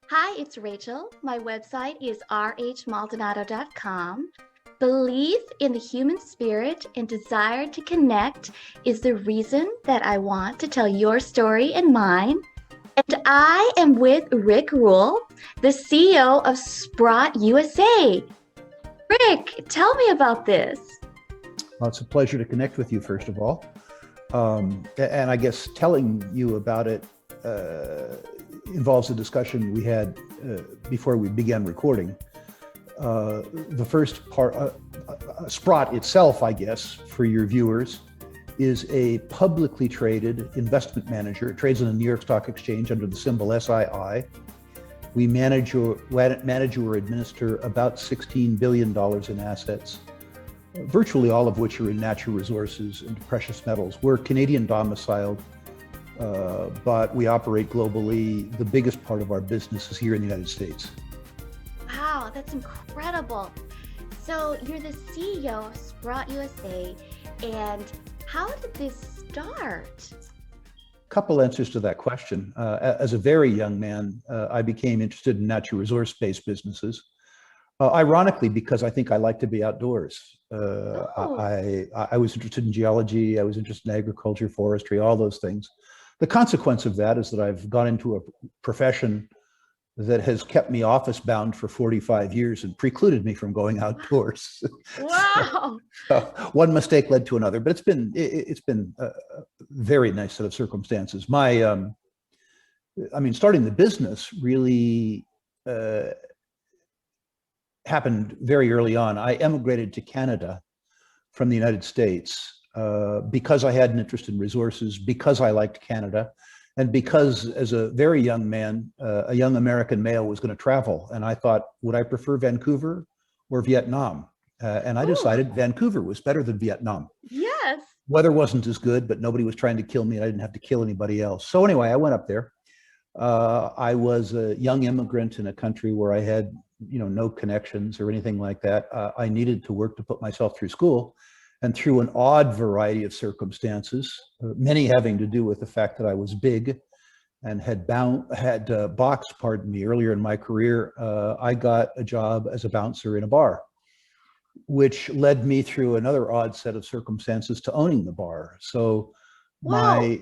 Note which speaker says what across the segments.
Speaker 1: Hi, it's Rachel. My website is rhmaldonado.com. Belief in the human spirit and desire to connect is the reason that I want to tell your story and mine. And I am with Rick Rule, the CEO of Sprott USA. Rick, tell me about this.
Speaker 2: Well, it's a pleasure to connect with you, first of all. And I guess telling you about it involves a discussion we had before we began recording. The first part, Sprott itself, I guess, for your viewers, is a publicly traded investment manager. It trades on the New York Stock Exchange under the symbol SII. We manage or administer about $16 billion in assets, virtually all of which are in natural resources and precious metals. We're Canadian domiciled, but we operate globally. The biggest part of our business is here in the United States.
Speaker 1: Wow, that's incredible. So you're the CEO of Sprott USA, and how did this start?
Speaker 2: Couple answers to that question. As a very young man, I became interested in natural resource-based businesses. Ironically, because I think I like to be outdoors. I was interested in geology, I was interested in agriculture, forestry, all those things. The consequence of that is that I've gone into a profession that has kept me office bound for 45 years and precluded me from going outdoors.
Speaker 1: Wow.
Speaker 2: So, one mistake led to another, but it's been a very nice set of circumstances. Starting the business really happened very early on. I emigrated to Canada from the United States because I had an interest in resources, because I liked Canada, and because as a very young man, a young American male was going to travel. And I thought, would I prefer Vancouver or Vietnam? And I decided Vancouver was better than Vietnam.
Speaker 1: Yes.
Speaker 2: Weather wasn't as good, but nobody was trying to kill me and I didn't have to kill anybody else. So anyway, I went up there. I was a young immigrant in a country where I had no connections or anything like that. I needed to work to put myself through school, and through an odd variety of circumstances, many having to do with the fact that I was big and had boxed, earlier in my career, I got a job as a bouncer in a bar, which led me through another odd set of circumstances to owning the bar. So
Speaker 1: Whoa.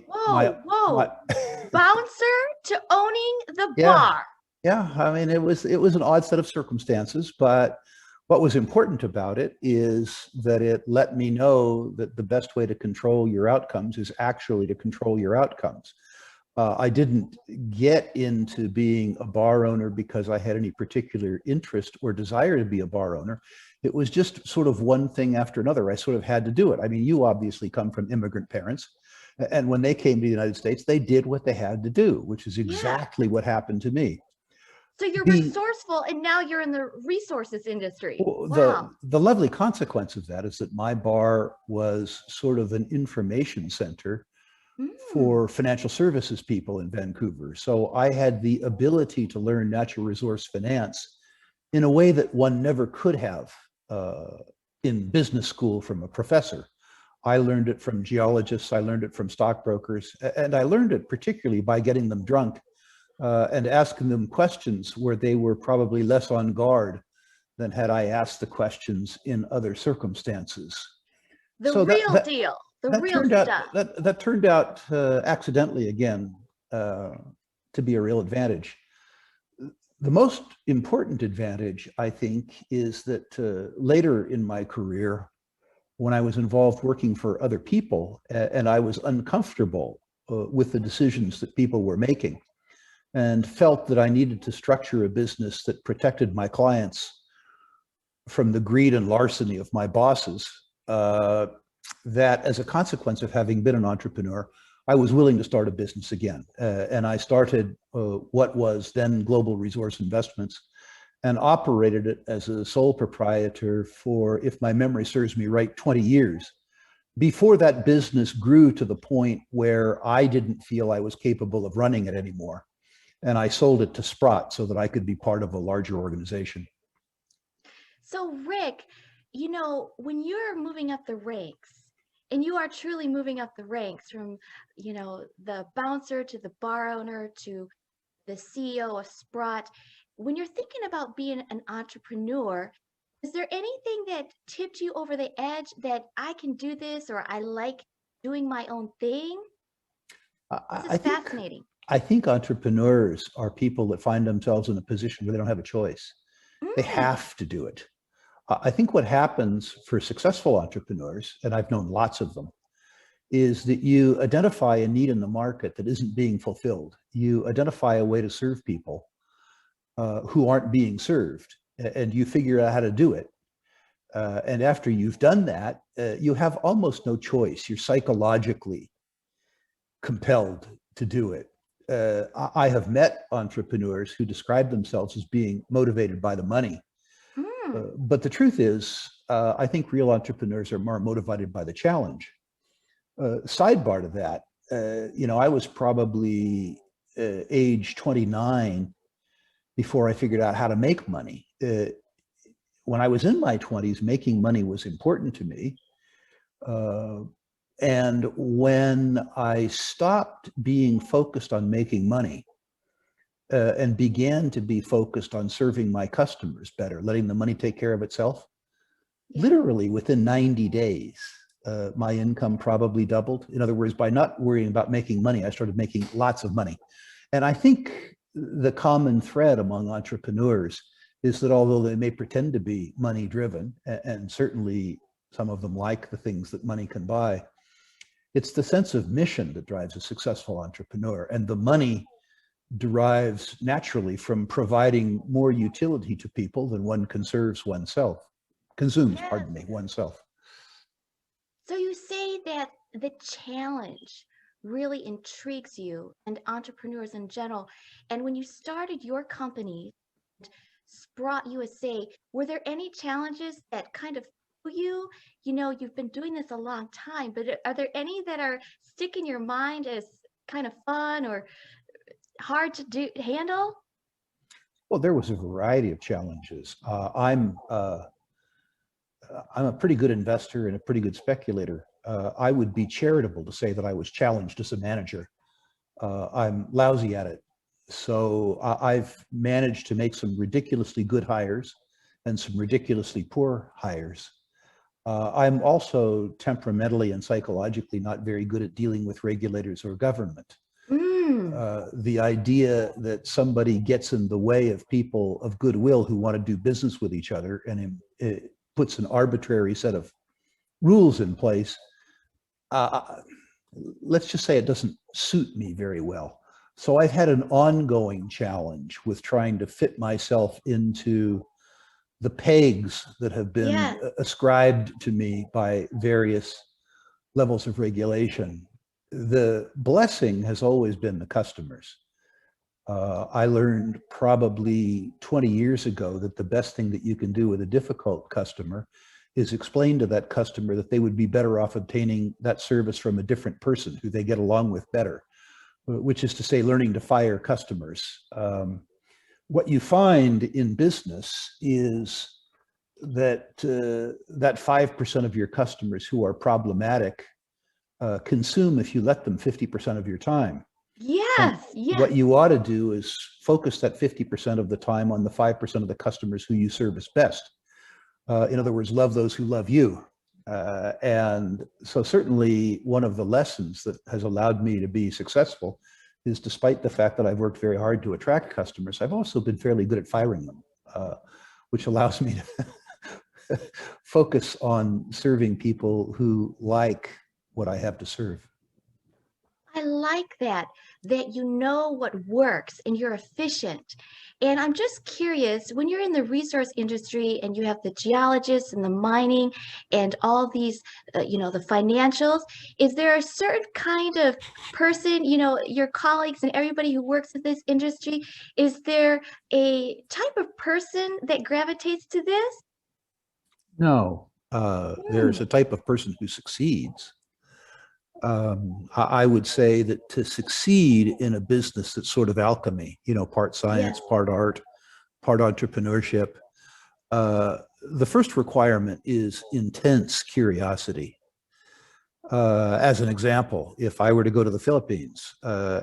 Speaker 1: Bouncer to owning the bar.
Speaker 2: Yeah, I mean, it was an odd set of circumstances, but what was important about it is that it let me know that the best way to control your outcomes is actually to control your outcomes. I didn't get into being a bar owner because I had any particular interest or desire to be a bar owner. It was just sort of one thing after another. I sort of had to do it. I mean, you obviously come from immigrant parents. And when they came to the United States, they did what they had to do, which is exactly what happened to me.
Speaker 1: So you're resourceful, and now you're in the resources industry.
Speaker 2: Wow. The lovely consequence of that is that my bar was sort of an information center for financial services people in Vancouver. So I had the ability to learn natural resource finance in a way that one never could have in business school from a professor. I learned it from geologists, I learned it from stockbrokers, and I learned it particularly by getting them drunk and asking them questions where they were probably less on guard than had I asked the questions in other circumstances.
Speaker 1: The real deal.
Speaker 2: That turned out accidentally again to be a real advantage. The most important advantage, I think, is that later in my career, when I was involved working for other people and I was uncomfortable with the decisions that people were making, and felt that I needed to structure a business that protected my clients from the greed and larceny of my bosses, that as a consequence of having been an entrepreneur, I was willing to start a business again. And I started what was then Global Resource Investments and operated it as a sole proprietor for, if my memory serves me right, 20 years. Before that business grew to the point where I didn't feel I was capable of running it anymore. And I sold it to Sprott so that I could be part of a larger organization.
Speaker 1: So Rick, when you're moving up the ranks, and you are truly moving up the ranks from, the bouncer to the bar owner to the CEO of Sprott. When you're thinking about being an entrepreneur, is there anything that tipped you over the edge that I can do this or I like doing my own thing?
Speaker 2: I,
Speaker 1: This
Speaker 2: I
Speaker 1: is
Speaker 2: think
Speaker 1: fascinating.
Speaker 2: I think entrepreneurs are people that find themselves in a position where they don't have a choice. They
Speaker 1: Mm,
Speaker 2: have to do it. I think what happens for successful entrepreneurs, and I've known lots of them, is that you identify a need in the market that isn't being fulfilled. You identify a way to serve people who aren't being served, and you figure out how to do it. And after you've done that, you have almost no choice. You're psychologically compelled to do it. I have met entrepreneurs who describe themselves as being motivated by the money.
Speaker 1: mm,
Speaker 2: But the truth is, I think real entrepreneurs are more motivated by the challenge. Sidebar to that, I was probably age 29 before I figured out how to make money. When I was in my 20s, making money was important to me. Uh, and when I stopped being focused on making money and began to be focused on serving my customers better, letting the money take care of itself,
Speaker 1: yeah.
Speaker 2: literally within 90 days, my income probably doubled. In other words, by not worrying about making money, I started making lots of money. And I think the common thread among entrepreneurs is that although they may pretend to be money driven, and certainly some of them like the things that money can buy, it's the sense of mission that drives a successful entrepreneur. And the money derives naturally from providing more utility to people than one consumes,
Speaker 1: Yes.
Speaker 2: pardon me, oneself.
Speaker 1: So you say that the challenge really intrigues you and entrepreneurs in general. And when you started your company, Sprott USA, were there any challenges that kind of threw you? You know, you've been doing this a long time, but are there any that are stick in your mind as kind of fun or hard to do handle?
Speaker 2: Well, there was a variety of challenges. I'm a pretty good investor and a pretty good speculator. I would be charitable to say that I was challenged as a manager. I'm lousy at it. So I've managed to make some ridiculously good hires and some ridiculously poor hires. I'm also temperamentally and psychologically not very good at dealing with regulators or government.
Speaker 1: Mm,
Speaker 2: The idea that somebody gets in the way of people of goodwill who want to do business with each other and it puts an arbitrary set of rules in place, uh, let's just say it doesn't suit me very well. So I've had an ongoing challenge with trying to fit myself into the pegs that have been
Speaker 1: yes.
Speaker 2: ascribed to me by various levels of regulation. The blessing has always been the customers. I learned probably 20 years ago that the best thing that you can do with a difficult customer is explain to that customer that they would be better off obtaining that service from a different person who they get along with better, which is to say, learning to fire customers. What you find in business is that that 5% of your customers who are problematic consume, if you let them, 50% of your time. And
Speaker 1: Yes.
Speaker 2: what
Speaker 1: Yes.
Speaker 2: you ought to do is focus that 50% of the time on the 5% of the customers who you service best. In other words, love those who love you. And so certainly one of the lessons that has allowed me to be successful is, despite the fact that I've worked very hard to attract customers, I've also been fairly good at firing them, which allows me to focus on serving people who like what I have to serve.
Speaker 1: I like that you know what works and you're efficient. And I'm just curious, when you're in the resource industry and you have the geologists and the mining and all these, the financials, is there a certain kind of person, your colleagues and everybody who works in this industry, is there a type of person that gravitates to this?
Speaker 2: No, there's a
Speaker 1: Hmm,
Speaker 2: type of person who succeeds. I would say that to succeed in a business that's sort of alchemy, part
Speaker 1: yes,
Speaker 2: science, part art, part entrepreneurship, uh, the first requirement is intense curiosity. As an example, if I were to go to the Philippines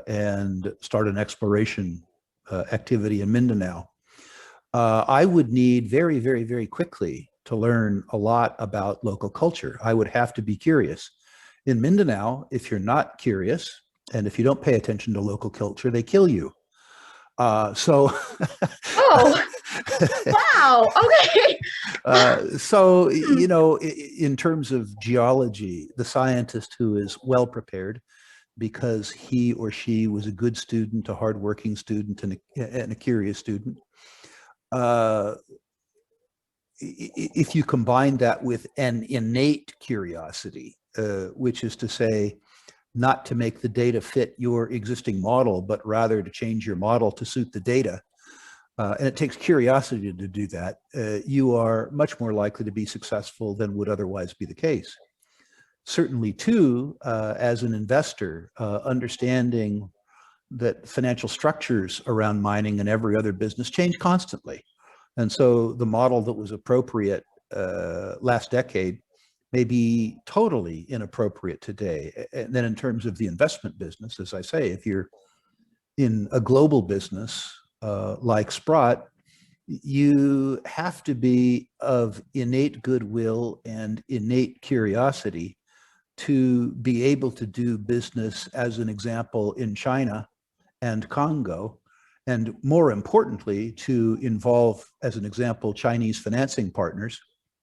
Speaker 2: and start an exploration activity in Mindanao, I would need very, very, very quickly to learn a lot about local culture. I would have to be curious. In Mindanao, if you're not curious and if you don't pay attention to local culture, they kill you. So,
Speaker 1: Oh, wow. Okay.
Speaker 2: so in terms of geology, the scientist who is well prepared because he or she was a good student, a hardworking student, and a curious student. If you combine that with an innate curiosity, which is to say, not to make the data fit your existing model, but rather to change your model to suit the data, and it takes curiosity to do that, you are much more likely to be successful than would otherwise be the case. Certainly, too, as an investor, understanding that financial structures around mining and every other business change constantly. And so the model that was appropriate last decade may be totally inappropriate today. And then in terms of the investment business, as I say, if you're in a global business like Sprott, you have to be of innate goodwill and innate curiosity to be able to do business, as an example, in China and Congo, and more importantly, to involve, as an example, Chinese financing partners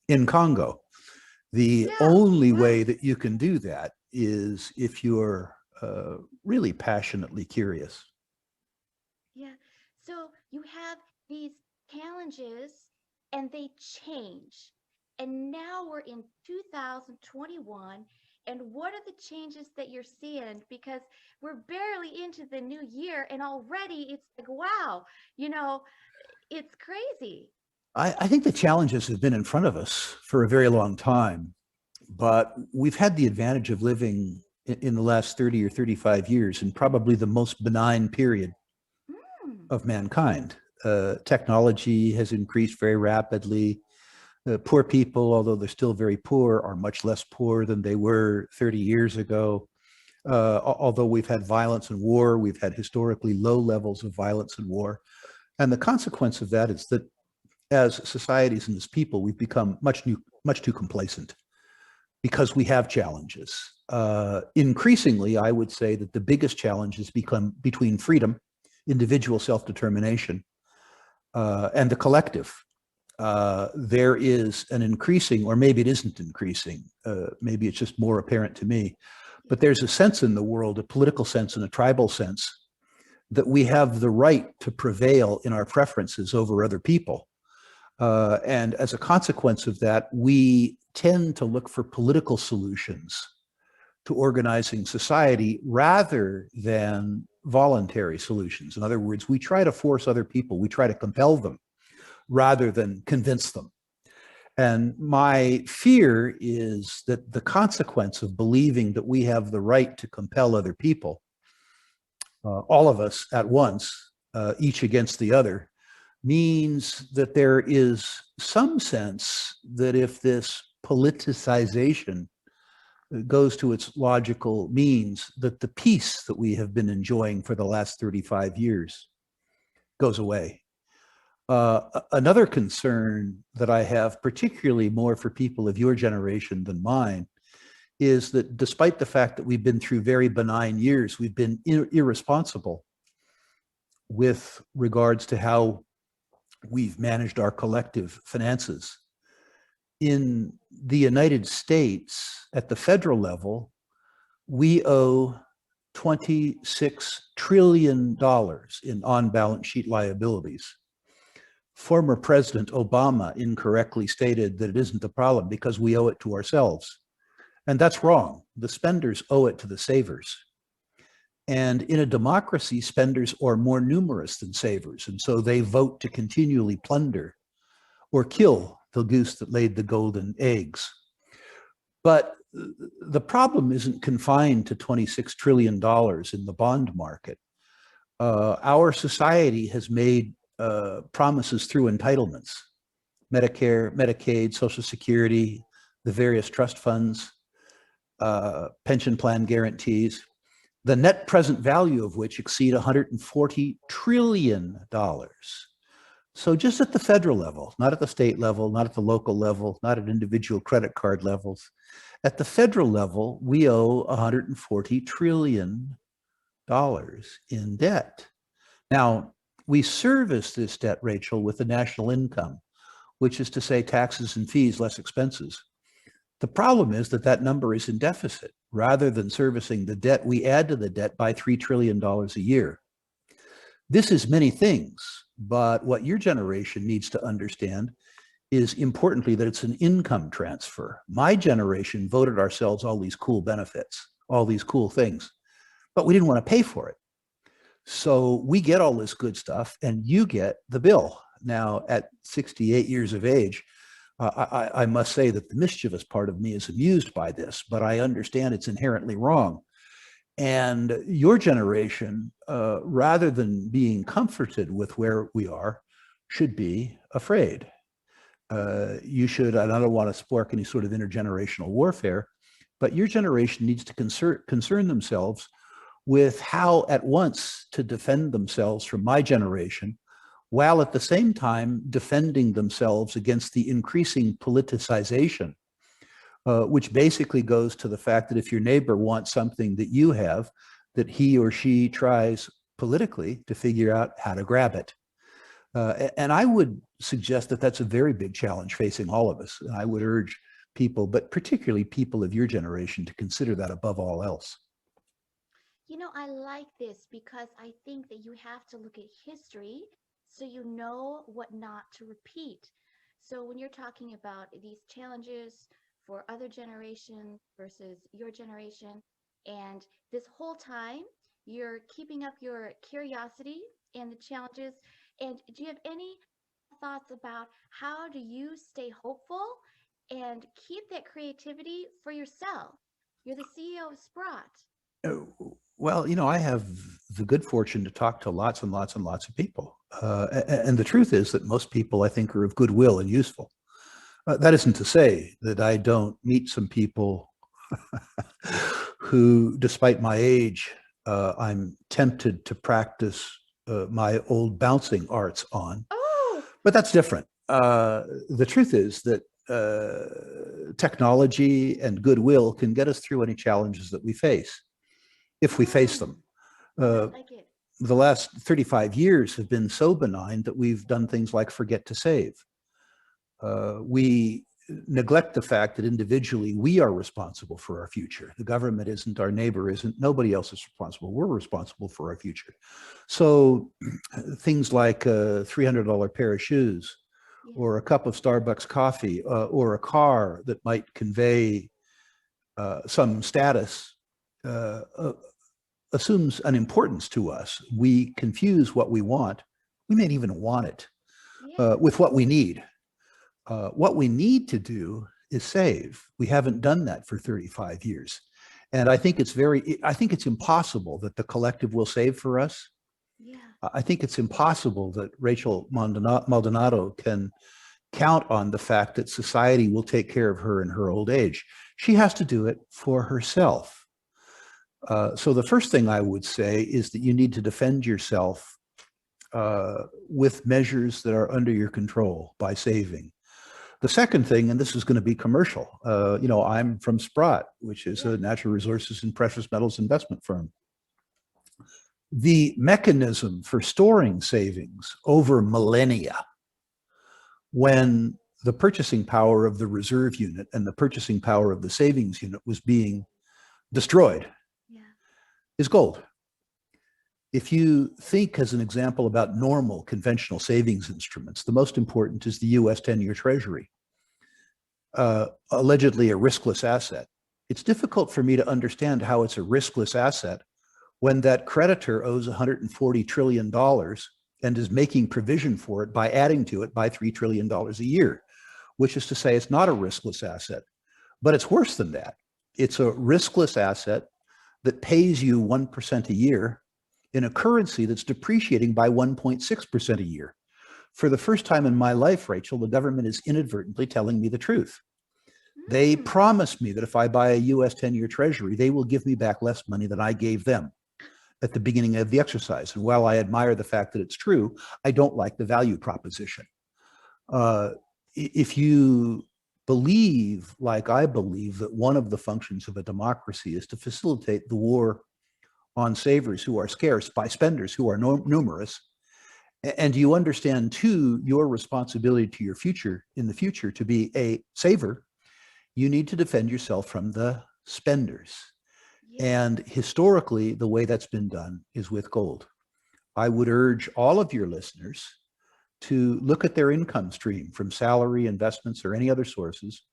Speaker 2: in Congo. The only way that you can do that is if you're really passionately curious.
Speaker 1: Yeah. So you have these challenges and they change. And now we're in 2021. And what are the changes that you're seeing? Because we're barely into the new year and already it's like, wow, it's crazy.
Speaker 2: I think the challenges have been in front of us for a very long time, but we've had the advantage of living in the last 30 or 35 years in probably the most benign period
Speaker 1: Mm.
Speaker 2: of mankind. Technology has increased very rapidly. Poor people, although they're still very poor, are much less poor than they were 30 years ago. Although we've had violence and war, we've had historically low levels of violence and war. And the consequence of that is that as societies and as people, we've become much too complacent because we have challenges. Increasingly, I would say that the biggest challenge has become between freedom, individual self-determination, and the collective. There is an increasing, or maybe it isn't increasing, maybe it's just more apparent to me, but there's a sense in the world, a political sense and a tribal sense, that we have the right to prevail in our preferences over other people. And as a consequence of that, we tend to look for political solutions to organizing society rather than voluntary solutions. In other words, we try to force other people, we try to compel them rather than convince them. And my fear is that the consequence of believing that we have the right to compel other people, all of us at once, each against the other, means that there is some sense that if this politicization goes to its logical means, that the peace that we have been enjoying for the last 35 years goes away. Another concern that I have, particularly more for people of your generation than mine, is that despite the fact that we've been through very benign years, we've been irresponsible with regards to how we've managed our collective finances. In the United States, at the federal level, we owe $26 trillion in on-balance sheet liabilities. Former President Obama incorrectly stated that it isn't the problem because we owe it to ourselves. And that's wrong. The spenders owe it to the savers. And in a democracy, spenders are more numerous than savers. And so they vote to continually plunder or kill the goose that laid the golden eggs. But the problem isn't confined to $26 trillion in the bond market. Our society has made promises through entitlements, Medicare, Medicaid, Social Security, the various trust funds, pension plan guarantees. the net present value of which exceed $140 trillion. So just at the federal level, not at the state level, not at the local level, not at individual credit card levels, at the federal level, we owe $140 trillion in debt. Now, we service this debt, Rachel, with the national income, which is to say taxes and fees less expenses. The problem is that that number is in deficit. Rather than servicing the debt, we add to the debt by $3 trillion a year. This is many things, but what your generation needs to understand is importantly that it's an income transfer. My generation voted ourselves all these cool benefits, all these cool things, but we didn't want to pay for it. So we get all this good stuff and you get the bill. Now at 68 years of age, I must say that the mischievous part of me is amused by this, but I understand it's inherently wrong. And your generation, rather than being comforted with where we are, should be afraid. You should, and I don't want to spark any sort of intergenerational warfare, but your generation needs to concern themselves with how at once to defend themselves from my generation, while at the same time defending themselves against the increasing politicization, which basically goes to the fact that if your neighbor wants something that you have, that he or she tries politically to figure out how to grab it. And I would suggest that that's a very big challenge facing all of us. And I would urge people, but particularly people of your generation, to consider that above all else.
Speaker 1: You know, I like this because I think that you have to look at history so you know what not to repeat. So when you're talking about these challenges for other generations versus your generation, and this whole time you're keeping up your curiosity and the challenges, and do you have any thoughts about how do you stay hopeful and keep that creativity for yourself? You're the CEO of Sprott.
Speaker 2: Well, you know, I have the good fortune to talk to lots and lots and lots of people. And the truth is that most people, I think, are of goodwill and useful. That isn't to say that I don't meet some people who, despite my age, I'm tempted to practice my old bouncing arts on.
Speaker 1: Oh,
Speaker 2: But that's different. The truth is that technology and goodwill can get us through any challenges that we face, if we face them.
Speaker 1: I like it.
Speaker 2: The last 35 years have been so benign that we've done things like forget to save. We neglect the fact that individually we are responsible for our future. The government isn't, our neighbor isn't, nobody else is responsible. We're responsible for our future. So things like a $300 pair of shoes, or a cup of Starbucks coffee, or a car that might convey some status, assumes an importance to us. We confuse what we want. We may even want it with what we need. What we need to do is save. We haven't done that for 35 years. And I think it's impossible that the collective will save for us.
Speaker 1: Yeah.
Speaker 2: I think it's impossible that Rachel Maldonado can count on the fact that society will take care of her in her old age. She has to do it for herself. So the first thing I would say is that you need to defend yourself with measures that are under your control by saving. The second thing, and this is going to be commercial, you know, I'm from Sprott, which is a natural resources and precious metals investment firm. The mechanism for storing savings over millennia, when the purchasing power of the reserve unit and the purchasing power of the savings unit was being destroyed, is gold. If you think, as an example, about normal conventional savings instruments, the most important is the US 10-year Treasury, allegedly a riskless asset. It's difficult for me to understand how it's a riskless asset when that creditor owes $140 trillion and is making provision for it by adding to it by $3 trillion a year, which is to say it's not a riskless asset. But it's worse than that. It's a riskless asset that pays you 1% a year in a currency that's depreciating by 1.6% a year. For the first time in my life, Rachel, the government is inadvertently telling me the truth. They
Speaker 1: Mm.
Speaker 2: promise me that if I buy a US 10-year treasury, they will give me back less money than I gave them at the beginning of the exercise. And while I admire the fact that it's true, I don't like the value proposition. Uh, if you believe, like I believe, that one of the functions of a democracy is to facilitate the war on savers who are scarce by spenders who are numerous, and you understand too your responsibility to your future in the future to be a saver, you need to defend yourself from the spenders.
Speaker 1: Yeah.
Speaker 2: And historically, the way that's been done is with gold. I would urge all of your listeners to look at their income stream from salary, investments, or any other sources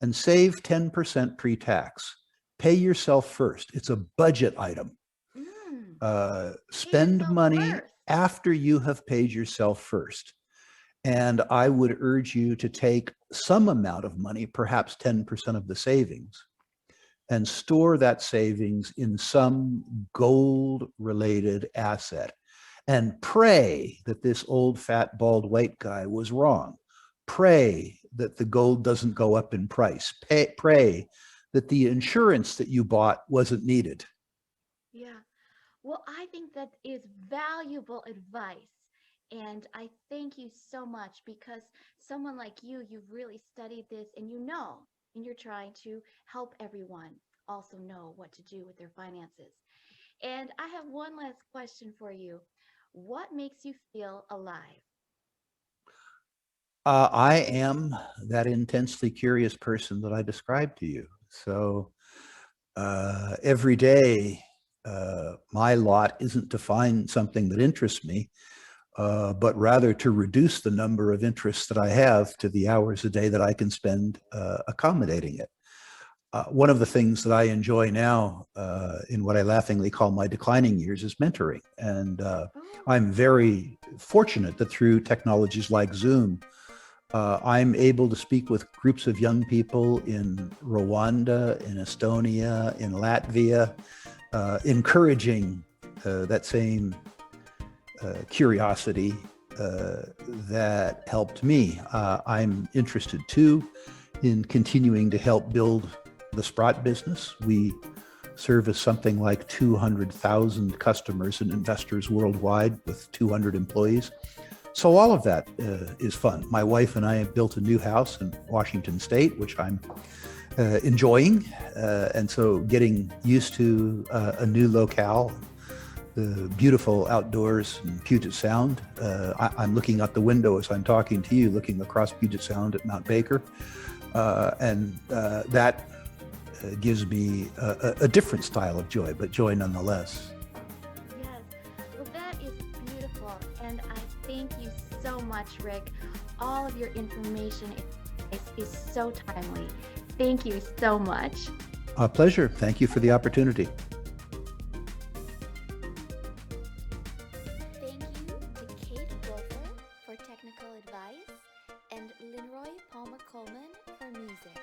Speaker 2: and save 10% pre-tax. Pay yourself first. It's a budget item.
Speaker 1: Mm. Pay
Speaker 2: Spend
Speaker 1: yourself
Speaker 2: money
Speaker 1: first.
Speaker 2: after you have paid yourself first. And I would urge you to take some amount of money, perhaps 10% of the savings, and store that savings in some gold-related asset. And pray that this old, fat, bald, white guy was wrong. Pray that the gold doesn't go up in price. Pray that the insurance that you bought wasn't needed.
Speaker 1: Yeah. Well, I think that is valuable advice. And I thank you so much because someone like you, you've really studied this and you know, and you're trying to help everyone also know what to do with their finances. And I have one last question for you. What makes you feel alive?
Speaker 2: I am that intensely curious person that I described to you. So every day, my lot isn't to find something that interests me, but rather to reduce the number of interests that I have to the hours a day that I can spend accommodating it. One of the things that I enjoy now in what I laughingly call my declining years is mentoring. And
Speaker 1: Oh,
Speaker 2: I'm very fortunate that through technologies like Zoom, I'm able to speak with groups of young people in Rwanda, in Estonia, in Latvia, encouraging that same curiosity that helped me. I'm interested too in continuing to help build the Sprott business. We service something like 200,000 customers and investors worldwide with 200 employees. So all of that is fun. My wife and I have built a new house in Washington State, which I'm enjoying. And so getting used to a new locale, the beautiful outdoors in Puget Sound. I'm looking out the window as I'm talking to you, looking across Puget Sound at Mount Baker. And that gives me a different style of joy, but joy nonetheless.
Speaker 1: yes. Well, that is beautiful. And I thank you so much, Rick. All of your information is so timely. Thank you so much.
Speaker 2: A pleasure. Thank you for the opportunity.
Speaker 1: Thank you to Kate Wolfer for technical advice and Linroy Palmer Coleman for music.